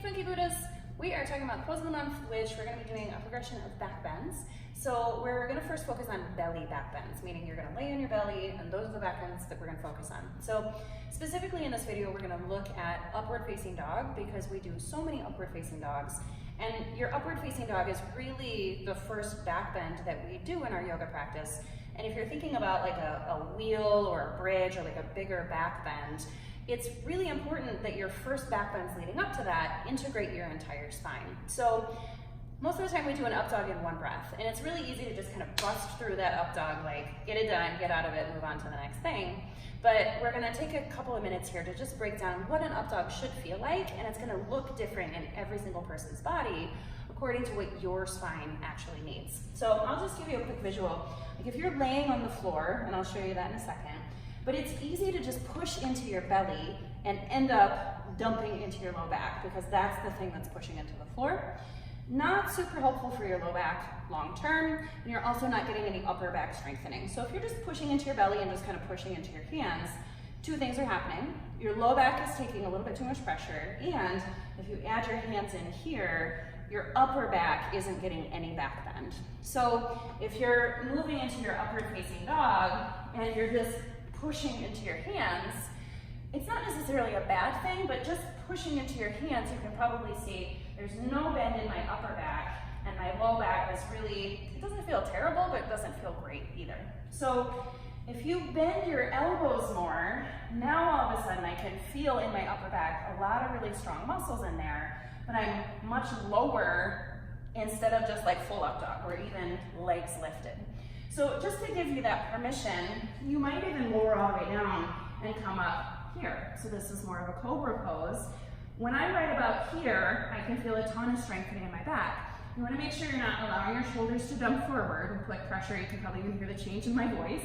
Hey Funky Buddhas, we are talking about pose of the month, which we're going to be doing a progression of back bends. So we're going to first focus on belly back bends, meaning you're going to lay on your belly, and those are the back bends that we're going to focus on. So specifically in this video, we're going to look at upward facing dog because we do so many upward facing dogs. And your upward facing dog is really the first back bend that we do in our yoga practice. And if you're thinking about like a wheel or a bridge or like a bigger back bend, it's really important that your first back bends leading up to that integrate your entire spine. So most of the time we do an up dog in one breath, and it's really easy to just kind of bust through that up dog, like get it done, get out of it, move on to the next thing. But we're gonna take a couple of minutes here to just break down what an up dog should feel like, and it's gonna look different in every single person's body according to what your spine actually needs. So I'll just give you a quick visual. Like if you're laying on the floor, and I'll show you that in a second, but it's easy to just push into your belly and end up dumping into your low back because that's the thing that's pushing into the floor. Not super helpful for your low back long term, and you're also not getting any upper back strengthening. So if you're just pushing into your belly and just kind of pushing into your hands, two things are happening. Your low back is taking a little bit too much pressure, and if you add your hands in here, your upper back isn't getting any back bend. So if you're moving into your upward facing dog and you're just pushing into your hands, it's not necessarily a bad thing, but just pushing into your hands, you can probably see there's no bend in my upper back, and my low back is really, it doesn't feel terrible, but it doesn't feel great either. So if you bend your elbows more, now all of a sudden I can feel in my upper back a lot of really strong muscles in there, but I'm much lower instead of just like full up dog or even legs lifted. So just to give you that permission, you might even lower all the way down and come up here. So this is more of a cobra pose. When I'm right about here, I can feel a ton of strengthening in my back. You want to make sure you're not allowing your shoulders to dump forward and put pressure. You can probably even hear the change in my voice.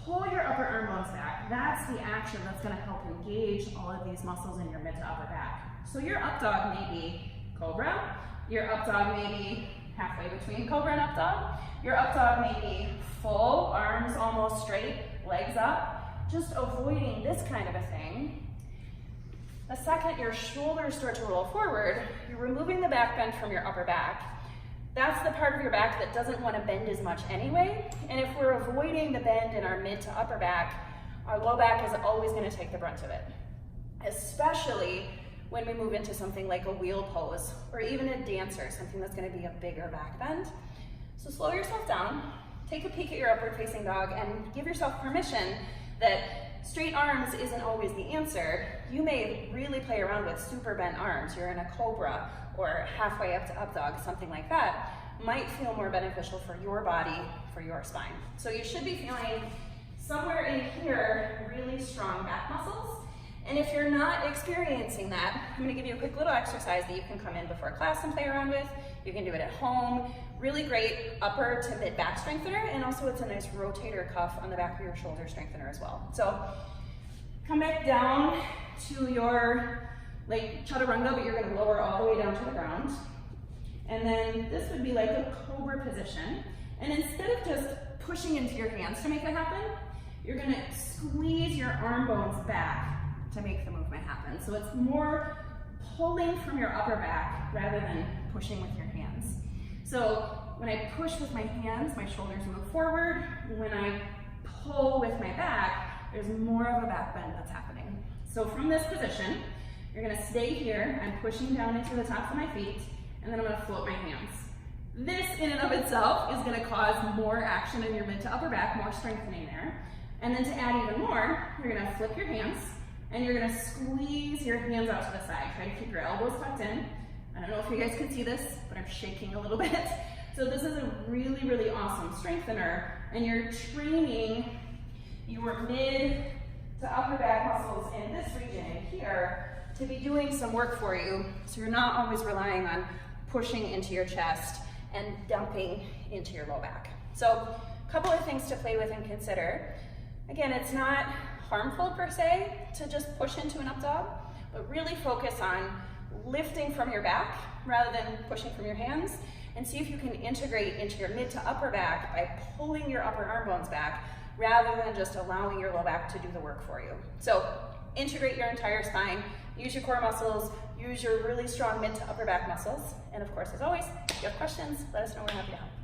Pull your upper arm bones back. That's the action that's going to help engage all of these muscles in your mid to upper back. So your up dog may be cobra. Your up dog may be halfway between cobra and up dog. Your up dog may be full, arms almost straight, legs up. Just avoiding this kind of a thing. The second your shoulders start to roll forward, you're removing the back bend from your upper back. That's the part of your back that doesn't want to bend as much anyway. And if we're avoiding the bend in our mid to upper back, our low back is always going to take the brunt of it. Especially when we move into something like a wheel pose or even a dancer, something that's going to be a bigger back bend. So slow yourself down, take a peek at your upward facing dog, and give yourself permission that straight arms isn't always the answer. You may really play around with super bent arms. You're in a cobra or halfway up to up dog, something like that might feel more beneficial for your body, for your spine. So you should be feeling somewhere in here really strong back muscles. And if you're not experiencing that, I'm gonna give you a quick little exercise that you can come in before class and play around with. You can do it at home. Really great upper to mid back strengthener, and also it's a nice rotator cuff on the back of your shoulder strengthener as well. So come back down to your like chaturanga, but you're gonna lower all the way down to the ground. And then this would be like a cobra position. And instead of just pushing into your hands to make it happen, you're gonna squeeze your arm bones back to make the movement happen. So it's more pulling from your upper back rather than pushing with your hands. So when I push with my hands, my shoulders move forward. When I pull with my back, there's more of a back bend that's happening. So from this position, you're gonna stay here. I'm pushing down into the tops of my feet, and then I'm gonna float my hands. This in and of itself is gonna cause more action in your mid to upper back, more strengthening there. And then to add even more, you're gonna flip your hands, and you're gonna squeeze your hands out to the side. Try to keep your elbows tucked in. I don't know if you guys can see this, but I'm shaking a little bit. So this is a really, really awesome strengthener, and you're training your mid to upper back muscles in this region in here to be doing some work for you, so you're not always relying on pushing into your chest and dumping into your low back. So a couple of things to play with and consider. Again, it's not harmful per se to just push into an up dog, but really focus on lifting from your back rather than pushing from your hands, and see if you can integrate into your mid to upper back by pulling your upper arm bones back rather than just allowing your low back to do the work for you. So integrate your entire spine, use your core muscles, use your really strong mid to upper back muscles. And of course, as always, if you have questions, let us know. We're happy to help.